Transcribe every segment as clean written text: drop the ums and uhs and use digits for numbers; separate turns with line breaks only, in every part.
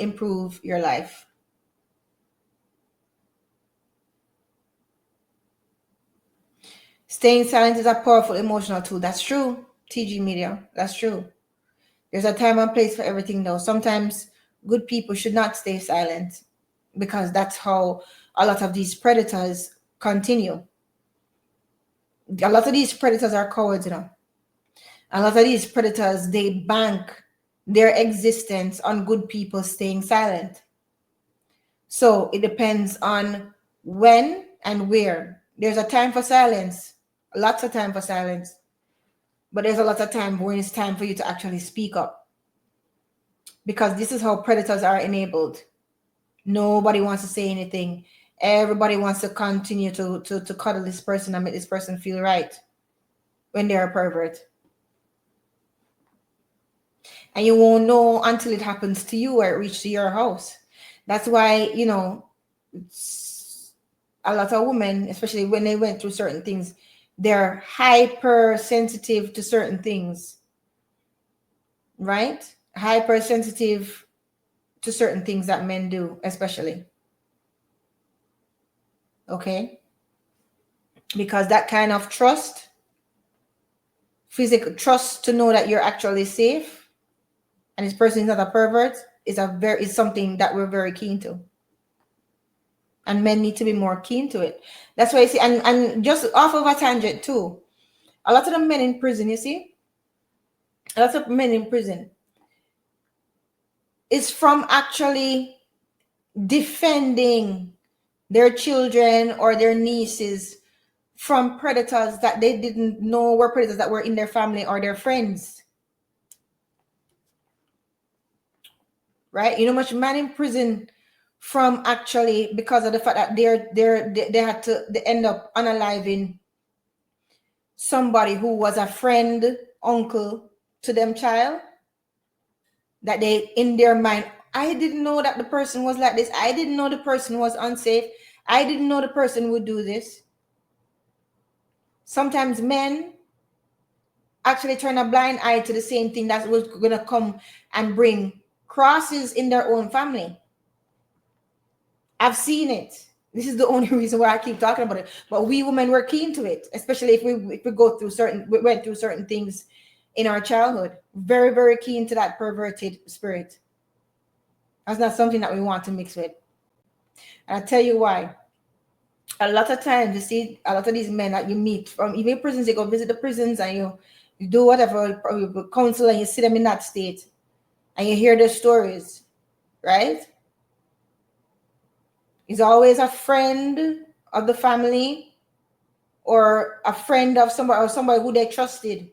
improve your life. Staying silent is a powerful emotional tool. That's true, TG Media. That's true. There's a time and place for everything, though. Sometimes good people should not stay silent because that's how a lot of these predators continue. A lot of these predators are cowards, you know. A lot of these predators, they bank their existence on good people staying silent. So it depends on when and where. There's a time for silence, lots of time for silence, but there's a lot of time when it's time for you to actually speak up, because this is how predators are enabled. Nobody wants to say anything. Everybody wants to continue to cuddle this person and make this person feel right when they're a pervert. And you won't know until it happens to you or it reaches your house. That's why, you know, a lot of women, especially when they went through certain things, they're hypersensitive to certain things, right? Hypersensitive to certain things that men do, especially. Okay? Because that kind of trust, physical trust to know that you're actually safe and this person is not a pervert, is something that we're very keen to. And men need to be more keen to it. That's why you see, and just off of a tangent too, a lot of the men in prison, you see, a lot of men in prison is from actually defending their children or their nieces from predators that they didn't know were predators that were in their family or their friends. Right? You know, much man in prison from actually because of the fact that they had to end up unaliving somebody who was a friend, uncle to them child, that they in their mind, I didn't know that the person was like this. I didn't know the person was unsafe. I didn't know the person would do this. Sometimes men actually turn a blind eye to the same thing that was going to come and bring crosses in their own family. I've seen it. This is the only reason why I keep talking about it. But we women were keen to it, especially if we went through certain things in our childhood. Very, very keen to that perverted spirit. That's not something that we want to mix with. And I'll tell you why. A lot of times you see a lot of these men that you meet from even prisons, they go visit the prisons and you do whatever, you counsel and you see them in that state and you hear their stories, right? Is always a friend of the family or a friend of somebody or somebody who they trusted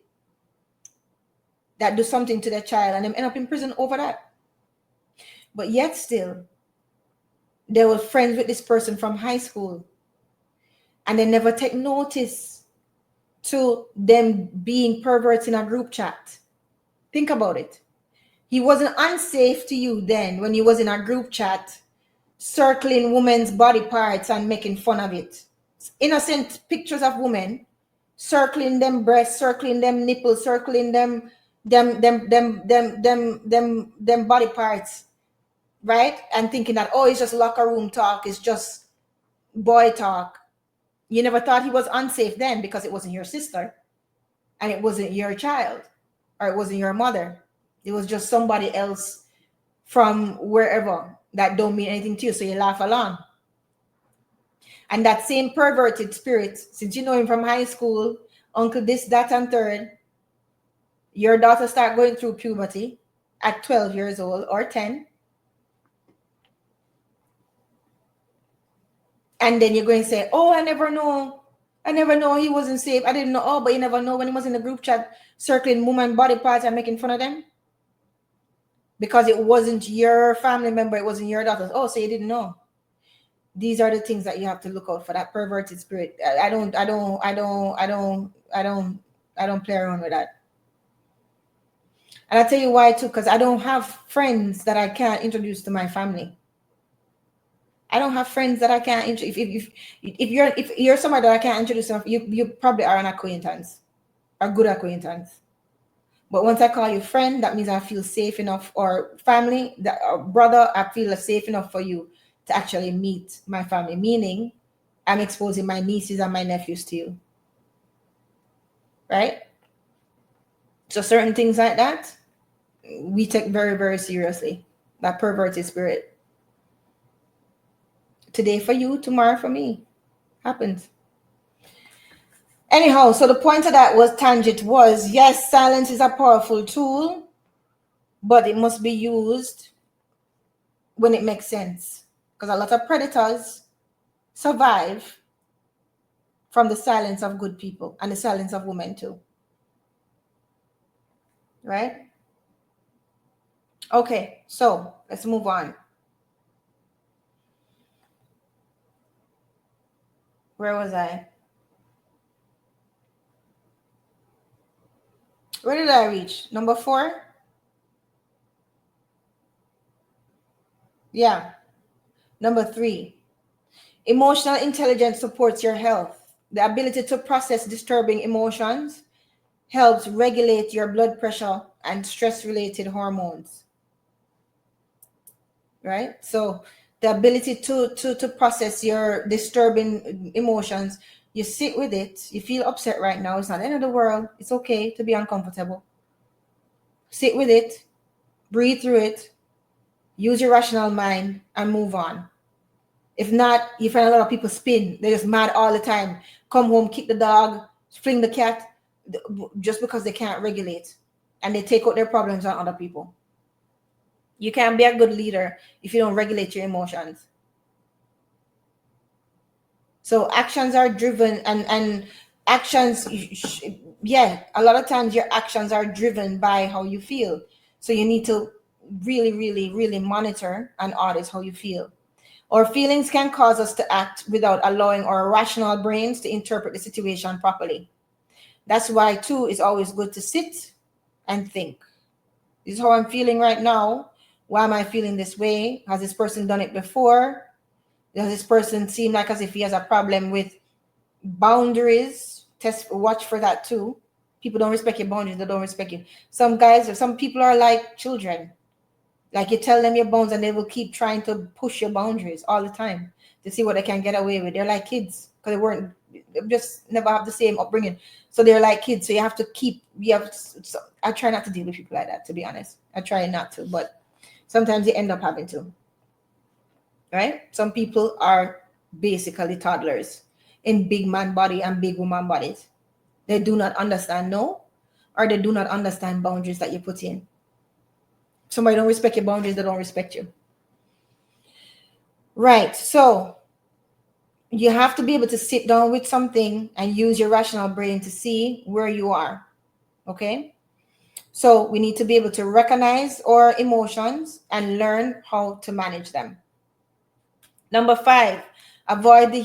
that do something to their child and them end up in prison over that. But yet still, they were friends with this person from high school and they never take notice to them being perverts in a group chat. Think about it. He wasn't unsafe to you then when he was in a group chat circling women's body parts and making fun of it. Innocent pictures of women, circling them breasts, circling them nipples, circling them body parts, right? And thinking that, oh, it's just locker room talk, it's just boy talk. You never thought he was unsafe then because it wasn't your sister and it wasn't your child or it wasn't your mother. It was just somebody else from wherever that don't mean anything to you, so you laugh along. And that same perverted spirit, since you know him from high school, uncle this, that, and third, your daughter start going through puberty at 12 years old or 10. And then you're going to say, oh, I never know he wasn't safe. I didn't know. Oh, but you never know when he was in the group chat circling woman body parts and making fun of them. Because it wasn't your family member, it wasn't your daughter. Oh, so you didn't know. These are the things that you have to look out for, that perverted spirit. I don't play around with that. And I'll tell you why too, because I don't have friends that I can't introduce to my family. I don't have friends that I can't introduce. If you're somebody that I can't introduce, you probably are an acquaintance, a good acquaintance. But once I call you friend, that means I feel safe enough, or family, that or brother, I feel safe enough for you to actually meet my family. Meaning, I'm exposing my nieces and my nephews to you, right? So certain things like that, we take very, very seriously. That perverted spirit. Today for you, tomorrow for me. Happens. Anyhow, so the point of that was tangent was, yes, silence is a powerful tool, but it must be used when it makes sense. Because a lot of predators survive from the silence of good people and the silence of women too. Right? Okay, so let's move on. Where was I? Where did I reach? Number 4? Yeah. Number 3. Emotional intelligence supports your health. The ability to process disturbing emotions helps regulate your blood pressure and stress related hormones. Right? So the ability to process your disturbing emotions, you sit with it. You feel upset right now. It's not the end of the world. It's okay to be uncomfortable. Sit with it, breathe through it, use your rational mind, and move on. If not, you find a lot of people spin. They're just mad all the time. Come home, kick the dog, fling the cat, just because they can't regulate. And they take out their problems on other people. You can't be a good leader if you don't regulate your emotions. So actions are driven, and actions, yeah, a lot of times your actions are driven by how you feel. So you need to really, really, really monitor and audit how you feel. Our feelings can cause us to act without allowing our rational brains to interpret the situation properly. That's why, too, it's always good to sit and think. This is how I'm feeling right now. Why am I feeling this way? Has this person done it before? Does this person seem like as if he has a problem with boundaries? Watch for that too. People don't respect your boundaries, they don't respect you. Some people are like children. Like you tell them your boundaries and they will keep trying to push your boundaries all the time to see what they can get away with. They're like kids because they just never have the same upbringing. So they're like kids. So I try not to deal with people like that, to be honest. I try not to, but sometimes you end up having to. Right? Some people are basically toddlers in big man body and big woman bodies. They do not understand no, or they do not understand boundaries that you put in. Somebody don't respect your boundaries, they don't respect you. Right. So you have to be able to sit down with something and use your rational brain to see where you are. Okay. So we need to be able to recognize our emotions and learn how to manage them. Number 5, avoid the